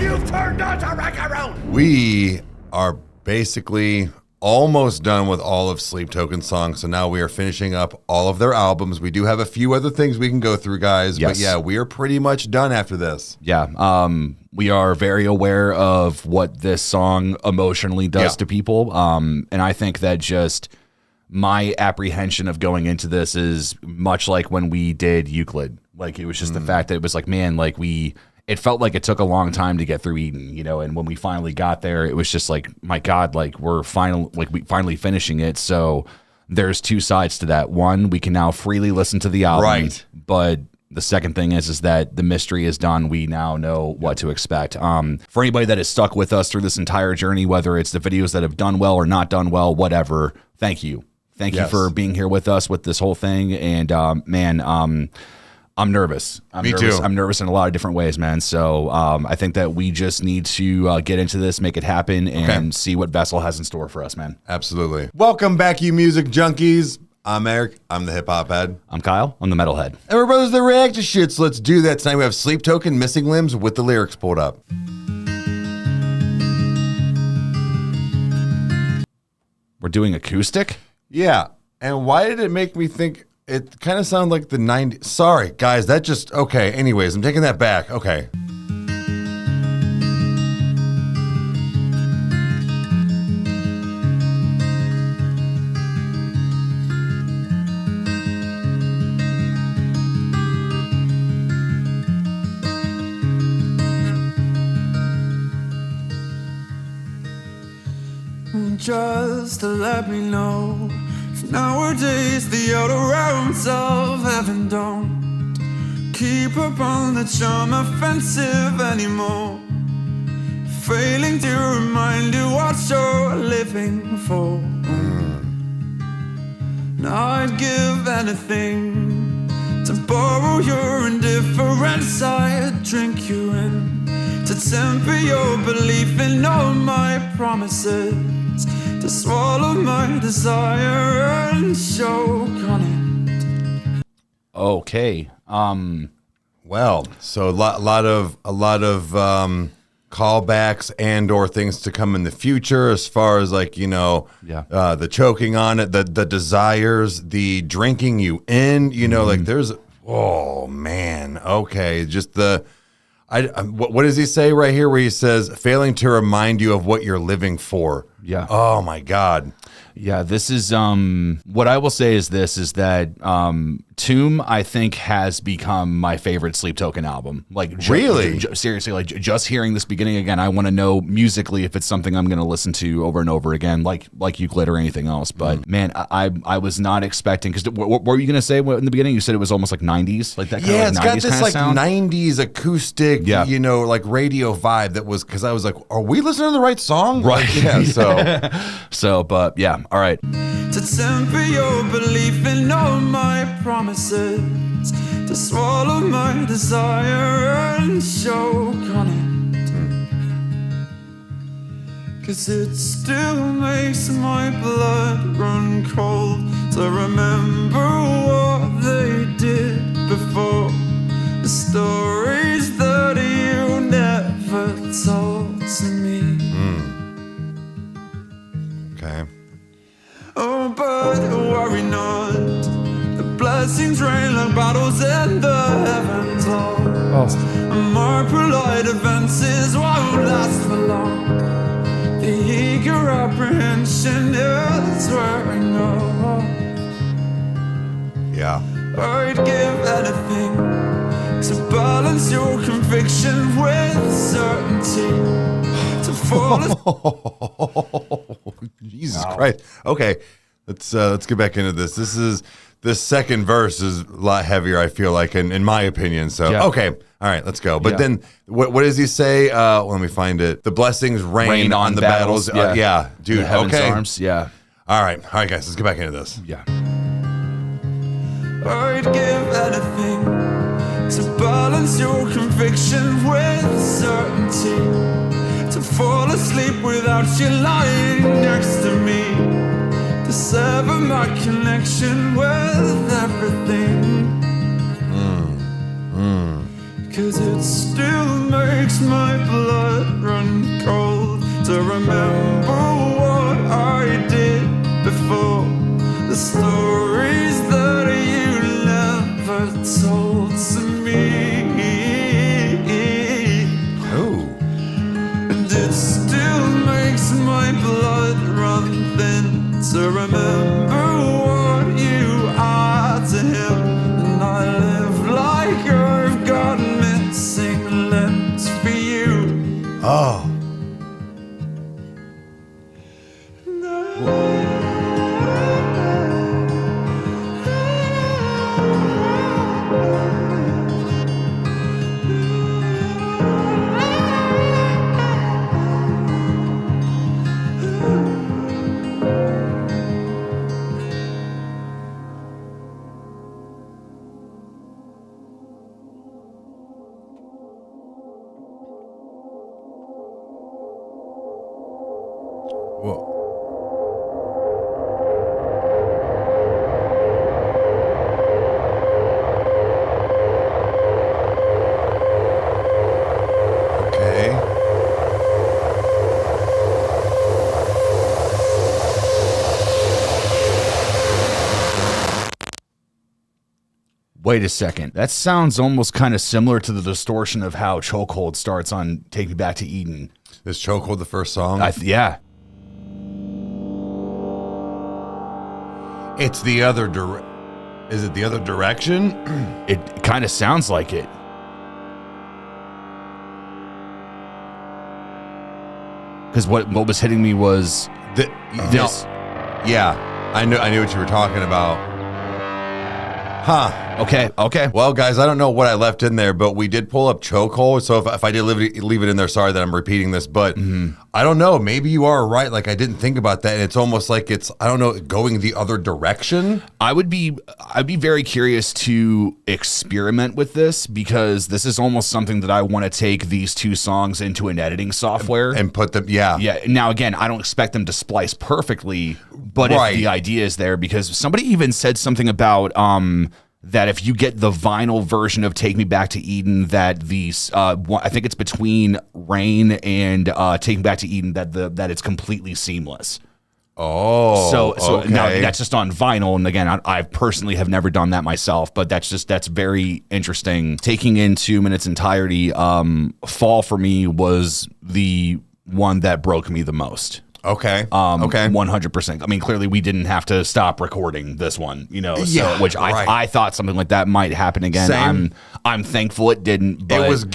you've turned on to Rykerroad! We are basically almost done with all of Sleep Token's songs, so now we are finishing up all of their albums. We do have a few other things we can go through, guys, but yeah, we are pretty much done after this. Yeah, we are very aware of what this song emotionally does to people, and I think that just my apprehension of going into this is much like when we did Euclid. Like, it was just the fact that it was like, man, like it felt like it took a long time to get through Eden, you know, and when we finally got there, it was just like, my God, like we finally finishing it. So there's two sides to that. One, we can now freely listen to the album. Right. But the second thing is that the mystery is done. We now know what to expect. For anybody that has stuck with us through this entire journey, whether it's the videos that have done well or not done well, whatever, thank you. Thank you for being here with us with this whole thing. And I'm nervous. Me too. I'm nervous in a lot of different ways, man. So I think that we just need to get into this, make it happen, and see what Vessel has in store for us, man. Absolutely. Welcome back, you music junkies. I'm Eric. I'm the hip hop head. I'm Kyle. I'm the metal head. And we're brothers that react to shit, so let's do that. Tonight we have Sleep Token, Missing Limbs with the lyrics pulled up. We're doing acoustic? Yeah. And why did it make me think it kind of sounded like the 90s? Sorry, guys, that just, okay. Anyways, I'm taking that back. Okay. Just to let me know, nowadays the outer realms of heaven don't keep up on the charm offensive anymore, failing to remind you what you're living for. Now I'd give anything to borrow your indifference. I'd drink you in to temper your belief in all my promises, to swallow my desire and choke on it. Okay. Well, so a lot of callbacks and or things to come in the future, as far as like, you know, the choking on it, the desires, the drinking you in, you know, like there's, oh man, okay, just the. What does he say right here where he says, failing to remind you of what you're living for? Yeah. Oh, my God. Yeah, this is, what I will say is this, is that Tomb, I think, has become my favorite Sleep Token album. Like, really? Seriously, like, just hearing this beginning again, I want to know musically if it's something I'm going to listen to over and over again, like Euclid or anything else. But, man, I was not expecting, because what were you going to say in the beginning? You said it was almost like 90s? Like that kind of it's 90s got this like sound? 90s acoustic, you know, like radio vibe that was, because I was like, are we listening to the right song? Right. Like, yeah, so. So, but yeah, all right. To temper your belief in all my promises, to swallow my desire and choke on it. 'Cause it still makes my blood run cold to remember what they did before, the stories that you never told to me. Okay. Oh, but worry not, the blessings rain like bottles in the heavens. More polite advances won't last for long. The eager apprehension is wearing off. Yeah. I'd give anything to balance your conviction with certainty. To fall Jesus Christ. Okay, let's get back into this. This second verse is a lot heavier, I feel like, in my opinion. So okay, all right, let's go. But then what does he say? Let me find it. The blessings rain on the battles. Yeah, dude. The heaven's okay. arms. Yeah. All right, guys, let's get back into this. Yeah. I'd give anything to balance your conviction with certainty. To fall asleep without you lying next to me. To sever my connection with everything. 'cause it still makes my blood run cold to remember what I did before. The stories that you never told to me. Oh. And it still makes my blood run thin to remember what you are to him. And I live like I've got missing limbs for you. Oh. Whoa. Okay. Wait a second. That sounds almost kind of similar to the distortion of how Chokehold starts on Take Me Back to Eden. Is Chokehold the first song? Yeah. It's the other Is it the other direction? It kind of sounds like it. Because what was hitting me was This. Yeah, I knew what you were talking about. Huh. Okay. Well, guys, I don't know what I left in there, but we did pull up Chokehold. So if I did leave it in there, sorry that I'm repeating this, but I don't know. Maybe you are right. Like, I didn't think about that. And it's almost like it's, I don't know, going the other direction. I'd be very curious to experiment with this, because this is almost something that I want to take these two songs into an editing software And put them, yeah. Yeah. Now, again, I don't expect them to splice perfectly, but Right. if the idea is there, because somebody even said something about that if you get the vinyl version of Take Me Back to Eden, that these I think it's between Rain and Take Me Back to Eden, that it's completely seamless. Oh, So okay. now that's just on vinyl, and again, I personally have never done that myself, but that's very interesting. Taking in 2 minutes entirety, Fall for me was the one that broke me the most. Okay. 100%. I mean, clearly we didn't have to stop recording this one, Yeah, which right. I thought something like that might happen again. Same. I'm thankful it didn't. But It was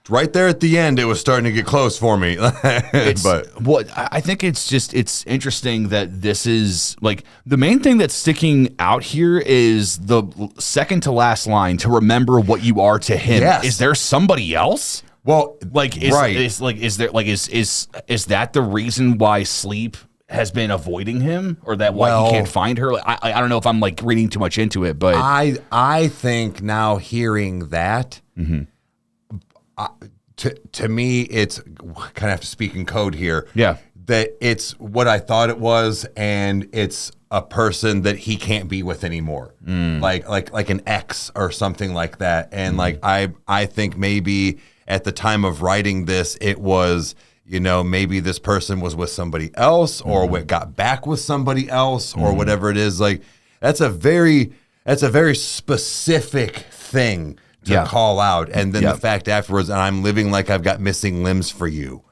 right there at the end. It was starting to get close for me. I think it's interesting that this is like the main thing that's sticking out here is the second to last line, to remember what you are to him. Yes. Is there somebody else? Well, Is that the reason why Sleep has been avoiding him, or that why he can't find her? I don't know if I'm like reading too much into it, but I think now hearing that, to me, it's kind of have to speak in code here. Yeah. That it's what I thought it was, and it's a person that he can't be with anymore, like an ex or something like that. And like I think maybe at the time of writing this, it was, maybe this person was with somebody else, or got back with somebody else, or whatever it is. Like that's a very specific thing to call out. And then the fact afterwards, and I'm living like I've got missing limbs for you.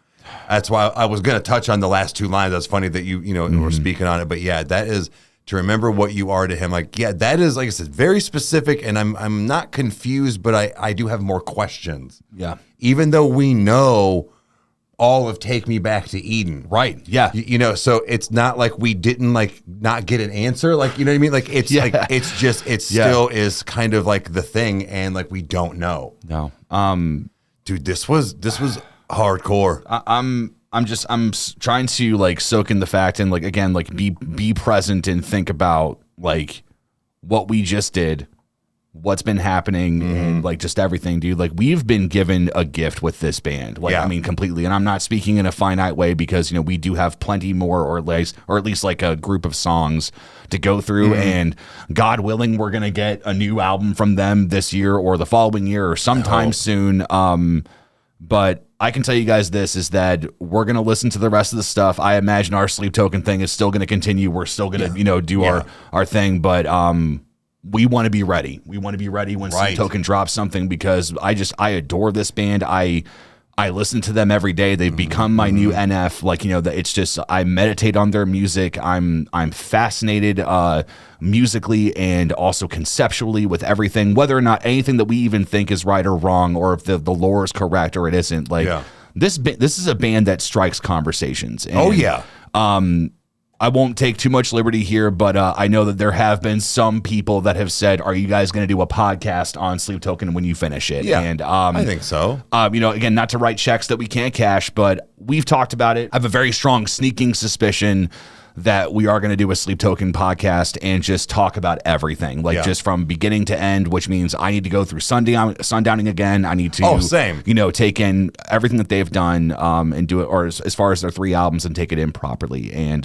That's why I was going to touch on the last two lines. That's funny that you were speaking on it. But yeah, that is to remember what you are to him. Like, yeah, that is, like I said, very specific. And I'm not confused, but I do have more questions. Yeah. Even though we know all of Take Me Back to Eden. Right. Yeah. So it's not like we didn't like not get an answer. Like, you know what I mean? Like it's like, it's just, it still is kind of like the thing. And like, we don't know. No. Dude, this was hardcore. I'm trying to like soak in the fact, and like, again, like be present and think about like what we just did, what's been happening and like just everything, dude. Like we've been given a gift with this band. Like, I mean, completely. And I'm not speaking in a finite way because, you know, we do have plenty more or at least like a group of songs to go through. And God willing, we're going to get a new album from them this year or the following year or sometime soon. But I can tell you guys this is that we're going to listen to the rest of the stuff. I imagine our Sleep Token thing is still going to continue. We're still going to, you know, do our thing. But we want to be ready. We want to be ready when Sleep Token drops something because I adore this band. I listen to them every day. They've become my new NF. Like, you know, it's just I meditate on their music. I'm fascinated musically and also conceptually with everything, whether or not anything that we even think is right or wrong, or if the lore is correct or it isn't. Like this is a band that strikes conversations. And, I won't take too much liberty here, but I know that there have been some people that have said, "Are you guys going to do a podcast on Sleep Token when you finish it?" Yeah, and I think so. You know, again, not to write checks that we can't cash, but we've talked about it. I have a very strong sneaking suspicion that we are going to do a Sleep Token podcast and just talk about everything, like just from beginning to end, which means I need to go through sundowning again. I need to, you know, take in everything that they've done and do it, or as far as their 3 albums and take it in properly. And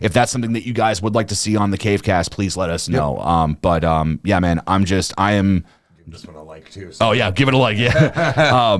if that's something that you guys would like to see on the Cavecast, please let us know. But yeah, man, I am. Give this one a like too. So. Oh yeah, give it a like. Yeah.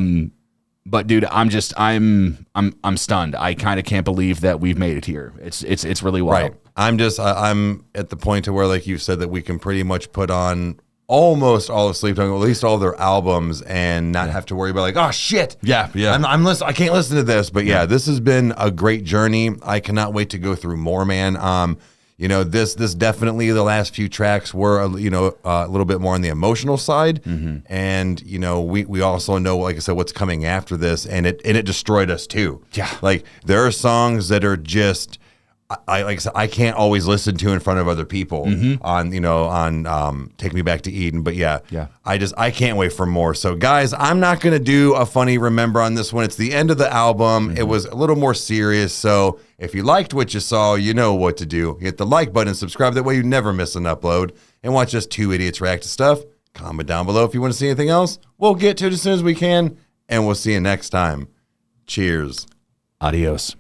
But dude, I'm stunned. I kind of can't believe that we've made it here. It's really wild. Right. I'm at the point to where, like you said, that we can pretty much put on almost all of Sleep Token, at least all of their albums, and not have to worry about like, oh shit. Yeah. I can't listen to this. But yeah, this has been a great journey. I cannot wait to go through more, man. You know, this definitely, the last few tracks were, you know, a little bit more on the emotional side. And, you know, we also know, like I said, what's coming after this, and it destroyed us too. Yeah. Like there are songs that are just, like I said, I can't always listen to in front of other people on, you know, on Take Me Back to Eden. But yeah. I can't wait for more. So guys, I'm not going to do a funny remember on this one. It's the end of the album. It was a little more serious. So if you liked what you saw, you know what to do. Hit the like button, subscribe. That way you never miss an upload. And watch us 2 idiots react to stuff. Comment down below if you want to see anything else. We'll get to it as soon as we can. And we'll see you next time. Cheers. Adios.